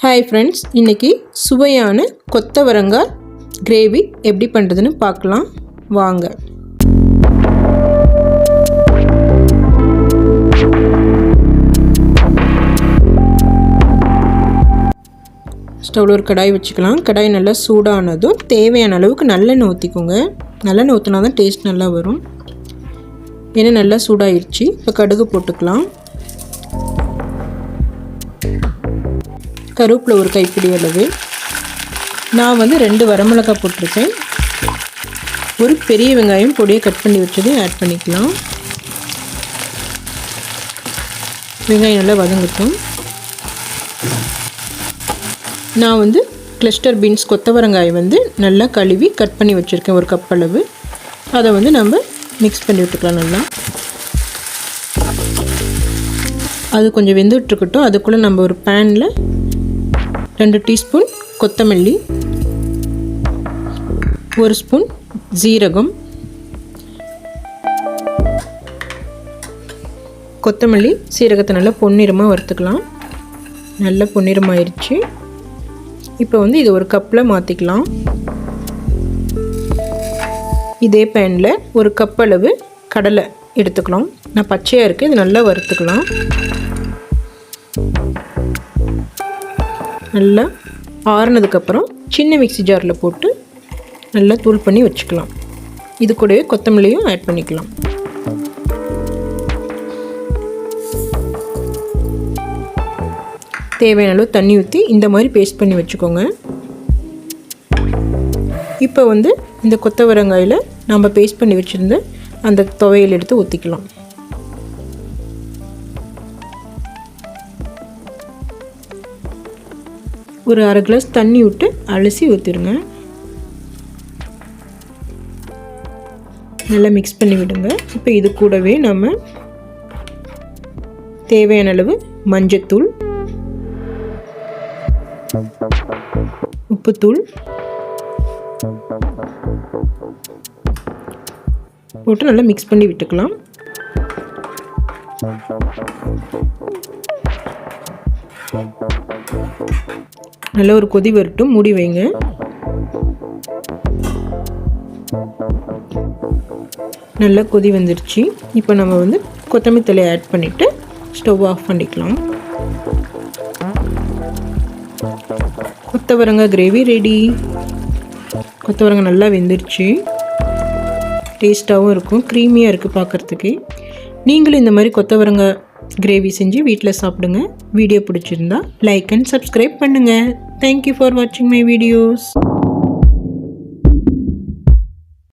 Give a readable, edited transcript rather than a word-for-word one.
Hi friends, இன்றைக்கி சுவையான கொத்தவரங்காய் கிரேவி எப்படி பண்ணுறதுன்னு பார்க்கலாம் வாங்க. ஸ்டவ்வில் ஒரு கடாய் வச்சுக்கலாம். கடாய் நல்லா சூடானதும் தேவையான அளவுக்கு நல்லெண்ணெய் ஊற்றிக்கோங்க. நல்லெண்ணெய் ஊற்றினா தான் டேஸ்ட் நல்லா வரும். எண்ணெய் நல்லா சூடாயிருச்சு. இப்போ கடுகு போட்டுக்கலாம். கருவேப்பிலை ஒரு கைப்பிடி அளவு. நான் 2 வரமிளகாய் போட்டிருக்கேன். ஒரு பெரிய வெங்காயம் பொடியை கட் பண்ணி வச்சது ஆட் பண்ணிக்கலாம். வெங்காயம் நல்லா வதங்கட்டும். நான் கிளஸ்டர் பீன்ஸ் கொத்தவரங்காய் நல்லா கழுவி கட் பண்ணி வச்சுருக்கேன். ஒரு கப் அளவு. அதை நம்ம மிக்ஸ் பண்ணி விட்டுக்கலாம். நல்லா அது கொஞ்சம் வெந்துட்டுருக்கட்டும். அதுக்குள்ளே நம்ம ஒரு பேனில் 2 டீஸ்பூன் கொத்தமல்லி, 1 ஸ்பூன் ஜீரகம், கொத்தமல்லி சீரகத்தை நல்லா பொன்னிறமாக வறுத்துக்கலாம். நல்லா பொன்னிறமாயிருச்சு. இப்போ இது ஒரு கப்பில் மாற்றிக்கலாம். இதே பேனில் ஒரு கப் அளவு கடலை எடுத்துக்கலாம். நான் பச்சையாக இருக்குது, இது நல்லா வறுத்துக்கலாம். நல்லா ஆறுனதுக்கப்புறம் சின்ன மிக்ஸி ஜாரில் போட்டு நல்லா தூள் பண்ணி வச்சுக்கலாம். இது கூடவே கொத்தமல்லியும் ஆட் பண்ணிக்கலாம். தேவையான அளவு தண்ணி ஊற்றி இந்த மாதிரி பேஸ்ட் பண்ணி வச்சுக்கோங்க. இப்போ இந்த கொத்தவரங்காயில் நம்ம பேஸ்ட் பண்ணி வச்சுருந்த அந்த துவையல் எடுத்து ஊற்றிக்கலாம். ஒரு 1/2 கிளாஸ் தண்ணி விட்டு அலசி ஊற்றிடுங்க. நல்லா மிக்ஸ் பண்ணி விடுங்க. இப்போ இது கூடவே நம்ம தேவையான அளவு மஞ்சத்தூள், உப்புத்தூள் போட்டு நல்லா மிக்ஸ் பண்ணி விட்டுக்கலாம். நல்லா ஒரு கொதி வரட்டும். மூடி வைங்க. நல்லா கொதி வந்துருச்சு. இப்போ நம்ம கொத்தமல்லி தழையை ஆட் பண்ணிவிட்டு ஸ்டவ் ஆஃப் பண்ணிக்கலாம். கொத்தவரங்காய் கிரேவி ரெடி. கொத்தவரங்காய் நல்லா வெந்துருச்சு. டேஸ்ட்டாகவும் இருக்கும், க்ரீமியாக இருக்குது பார்க்குறதுக்கு. நீங்களும் இந்த மாதிரி கொத்தவரங்காய் கிரேவி செஞ்சு வீட்டில் சாப்பிடுங்க. வீடியோ பிடிச்சிருந்தா லைக் அண்ட் சப்ஸ்கிரைப் பண்ணுங்கள். தேங்க்யூ ஃபார் வாட்சிங் மை வீடியோஸ்.